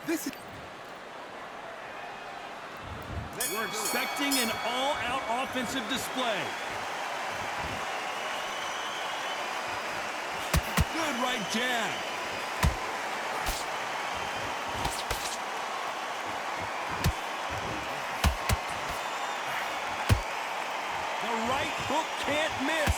This is... We're expecting an all-out offensive display. Good right jab. The right hook can't miss.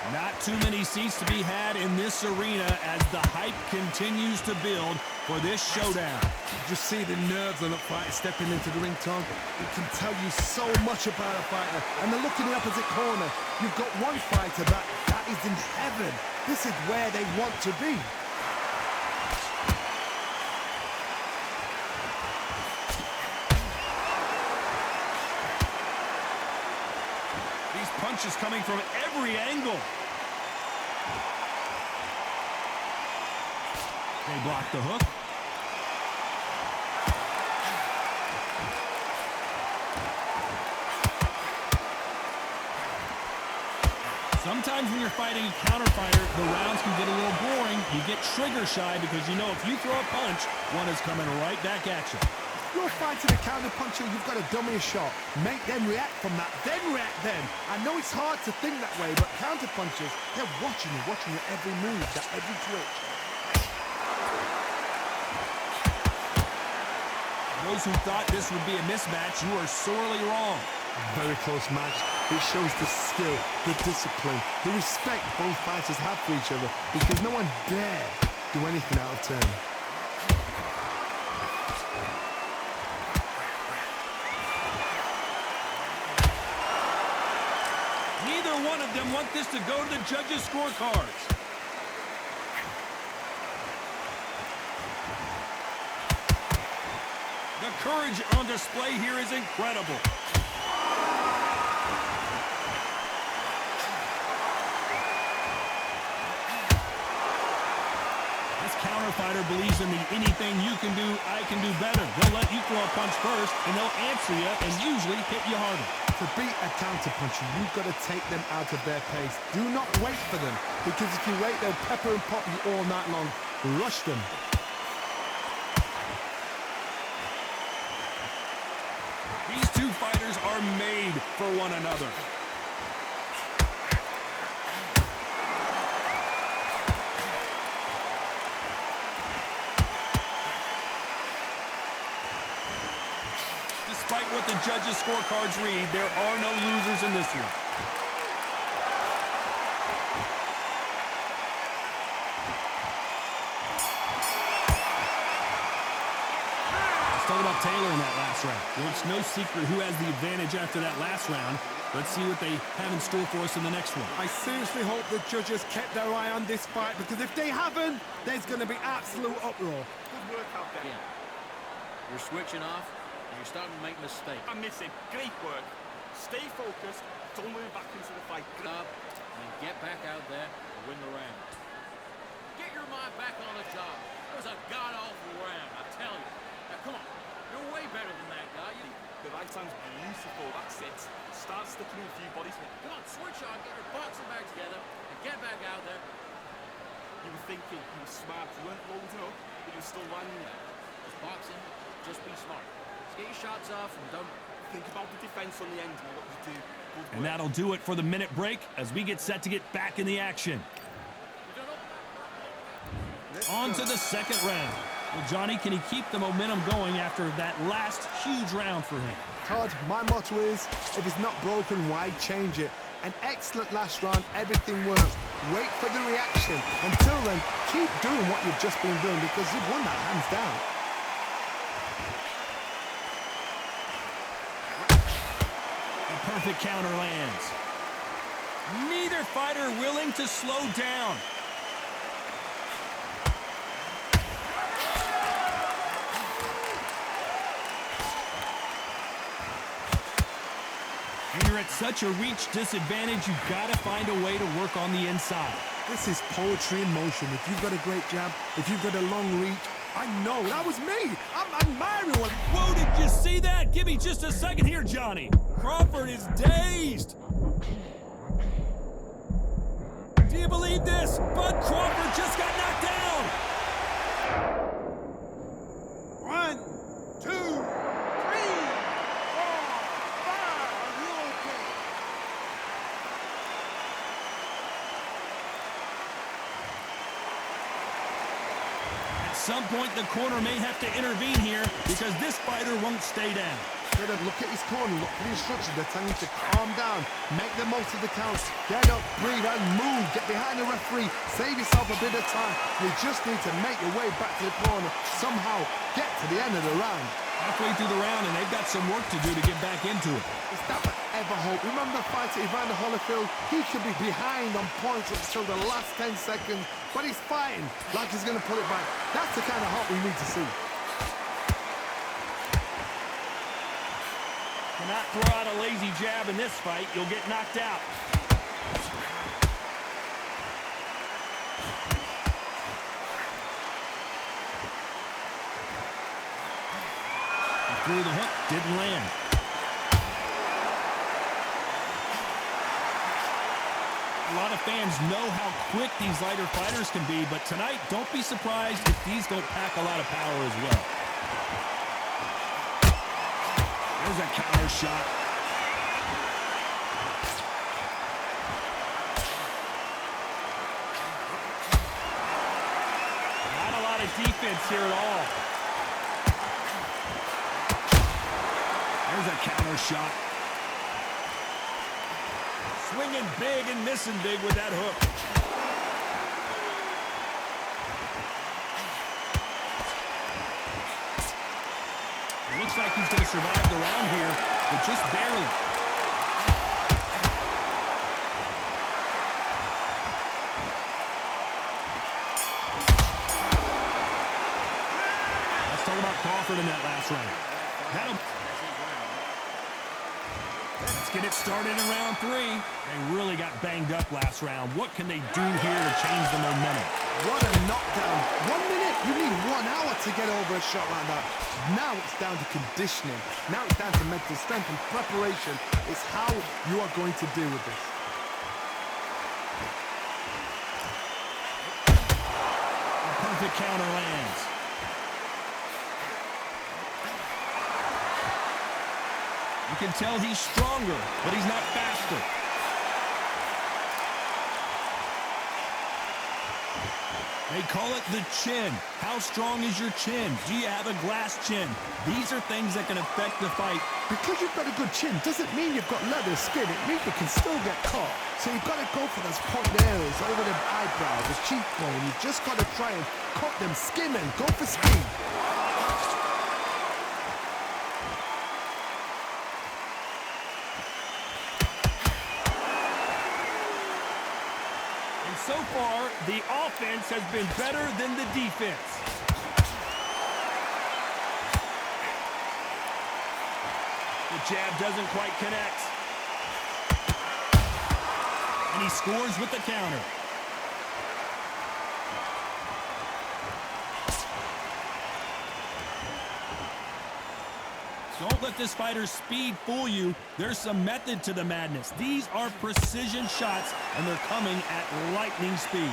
Not too many seats to be had in this arena as the hype continues to build for this showdown. Just see the nerves on a fighter stepping into the ring, Tom. It can tell you so much about a fighter. And then look in the opposite corner. You've got one fighter that is in heaven. This is where they want to be. These punches coming from every angle. They block the hook. Sometimes when you're fighting a counter fighter, the rounds can get a little boring. You get trigger shy because you know if you throw a punch, one is coming right back at you. You're fighting a counter puncher, you've got to dummy a shot. Make them react from that, then react then. I know it's hard to think that way, but counter punchers, they're watching your every move, that every twitch. Those who thought this would be a mismatch, you are sorely wrong. Very close match. It shows the skill, the discipline, the respect both fighters have for each other, because no one dare do anything out of turn. Neither one of them want this to go to the judges' scorecards. The courage on display here is incredible. This counter fighter believes in the anything you can do, I can do better. They'll let you throw a punch first, and they'll answer you and usually hit you harder. To beat a counter puncher, you've got to take them out of their pace. Do not wait for them, because if you wait, they'll pepper and pop you all night long. Rush them. These two fighters are made for one another. Despite what the judges' scorecards read, there are no losers in this one. Talk about Taylor in that last round. Well, it's no secret who has the advantage after that last round. Let's see what they have in store for us in the next one. I seriously hope the judges kept their eye on this fight, because if they haven't, there's going to be absolute uproar. Good work out there. Yeah. You're switching off, and you're starting to make mistakes. I'm missing. Great work. Stay focused. Don't move back into the fight. Stop, and get back out there and win the round. Get your mind back on the job. It was a god-awful round, I tell you. Now, come on. You're way better than that guy. The right hand's beautiful. That's it. Start sticking in a few bodies. Come on, switch on. Get your boxing back together and get back out there. You were thinking you were smart. You weren't loading up, but you were still landing there. It's boxing. Just be smart. Just get your shots off and don't think about the defense on the end and what you do. Good And work. that'll do it for the minute break as we get set to get back in the action. On to the second round. Well, Johnny, can he keep the momentum going after that last huge round for him? Todd, my motto is, if it's not broken, why change it? An excellent last round, everything works. Wait for the reaction. Until then, keep doing what you've just been doing, because you've won that hands down. The perfect counter lands. Neither fighter willing to slow down. When you're at such a reach disadvantage, you've got to find a way to work on the inside. This is poetry in motion. If you've got a great jab, if you've got a long reach, I know, that was me. I'm admiring one. Whoa, did you see that? Give me just a second here, Johnny. Crawford is dazed. Do you believe this? Bud Crawford just got knocked down. 1, 2, 3, 4, 5. Are you okay? At some point, the corner may have to intervene here because this fighter won't stay down. Look at his corner, look at the instructions. They're telling him to calm down, make the most of the counts, get up, breathe, and move. Get behind the referee, save yourself a bit of time. You just need to make your way back to the corner, somehow get to the end of the round. Halfway through the round, and they've got some work to do to get back into it. Is that what ever hope? Remember the fight at Evander Holyfield? He could be behind on points until the last 10 seconds, but he's fighting like he's going to pull it back. That's the kind of hope we need to see. Cannot throw out a lazy jab in this fight. You'll get knocked out. He threw the hook, didn't land. A lot of fans know how quick these lighter fighters can be, but tonight, don't be surprised if these don't pack a lot of power as well. There's a counter shot. Not a lot of defense here at all. There's a counter shot. Swinging big and missing big with that hook. Looks like he's going to survive the round here, but just barely. Let's talk about Crawford in that last round. Let's get it started in round 3. They really got banged up last round. What can they do here to change the momentum? What a knockdown. 1 minute, you need 1 hour to get over a shot like that. Now it's down to conditioning. Now it's down to mental strength and preparation. It's how you are going to deal with this. A perfect counter lands. You can tell he's stronger, but he's not faster. They call it the chin. How strong is your chin? Do you have a glass chin? These are things that can affect the fight. Because you've got a good chin doesn't mean you've got leather skin. It means you can still get caught. So you've got to go for those pointed areas over the eyebrow, the cheekbone. You've just got to try and cut them, skin and go for speed. So far, the offense has been better than the defense. The jab doesn't quite connect. And he scores with the counter. Don't let this fighter's speed fool you. There's some method to the madness. These are precision shots, and they're coming at lightning speed.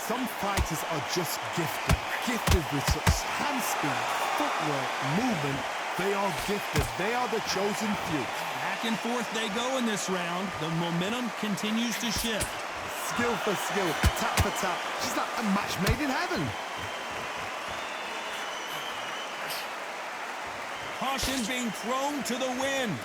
Some fighters are just gifted. Gifted with such hand speed, footwork, movement. They are gifted. They are the chosen few. Back and forth they go in this round. The momentum continues to shift. Skill for skill, tap for tap. Just like a match made in heaven. Caution being thrown to the wind.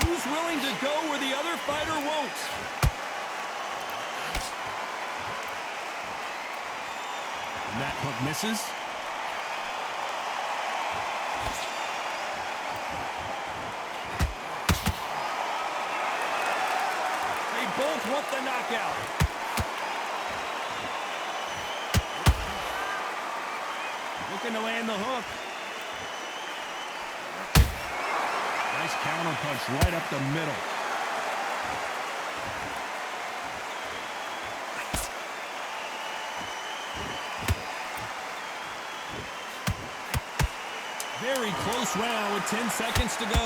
Who's willing to go where the other fighter won't? And that hook misses. Both want the knockout. Looking to land the hook. Nice counter punch right up the middle. Very close round with 10 seconds to go.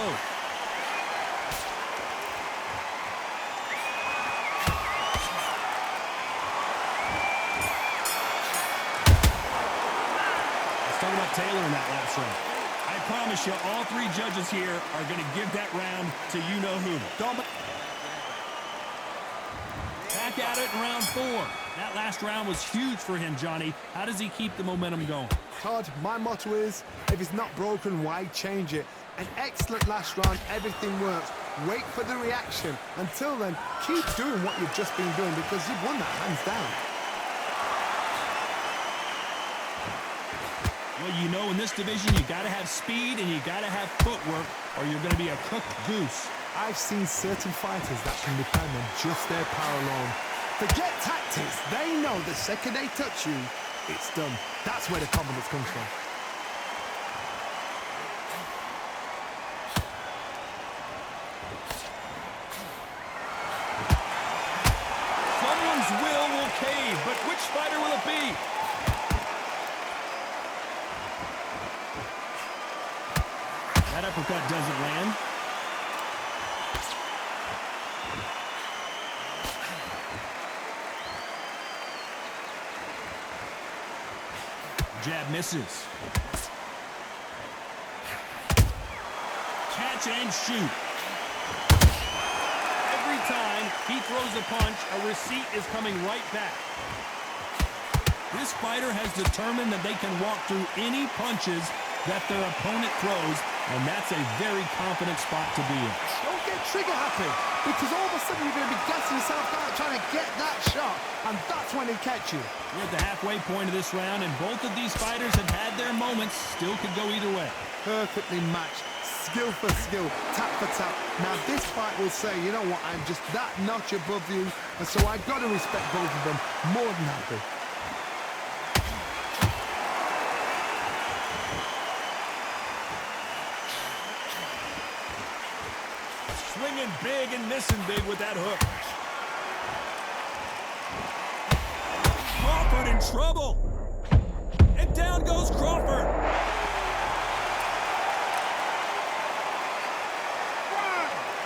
Let's talk about Taylor in that last round. I promise you, all three judges here are going to give that round to you-know-who. Back at it in round 4. That last round was huge for him, Johnny. How does he keep the momentum going? Todd, my motto is, if it's not broken, why change it? An excellent last round, everything works. Wait for the reaction. Until then, keep doing what you've just been doing because you've won that hands down. Well, you know, in this division, you got to have speed and you got to have footwork or you're going to be a cooked goose. I've seen certain fighters that can depend on just their power alone. Forget tactics. They know the second they touch you, it's done. That's where the confidence comes from. Someone's will cave, but which fighter will it be? That uppercut doesn't land. Jab misses. Catch and shoot. Every time he throws a punch, a receipt is coming right back. This fighter has determined that they can walk through any punches that their opponent throws, and that's a very confident spot to be in. Don't get trigger happy, because all of a sudden you're going to be gassing yourself out trying to get that shot, and that's when they catch you. We're at the halfway point of this round, and both of these fighters have had their moments. Still could go either way. Perfectly matched, skill for skill, tap for tap. Now this fight will say, you know what, I'm just that notch above you, and so I've got to respect both of them more than happy. Swinging big and missing big with that hook. Crawford in trouble. And down goes Crawford. 1,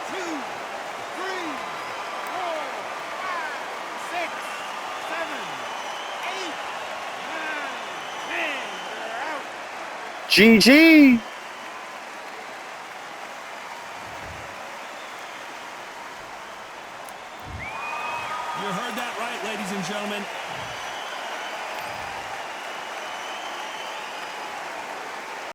2, 3, 4, 5, 6, 7, 8, 9, 10. They're out. GG.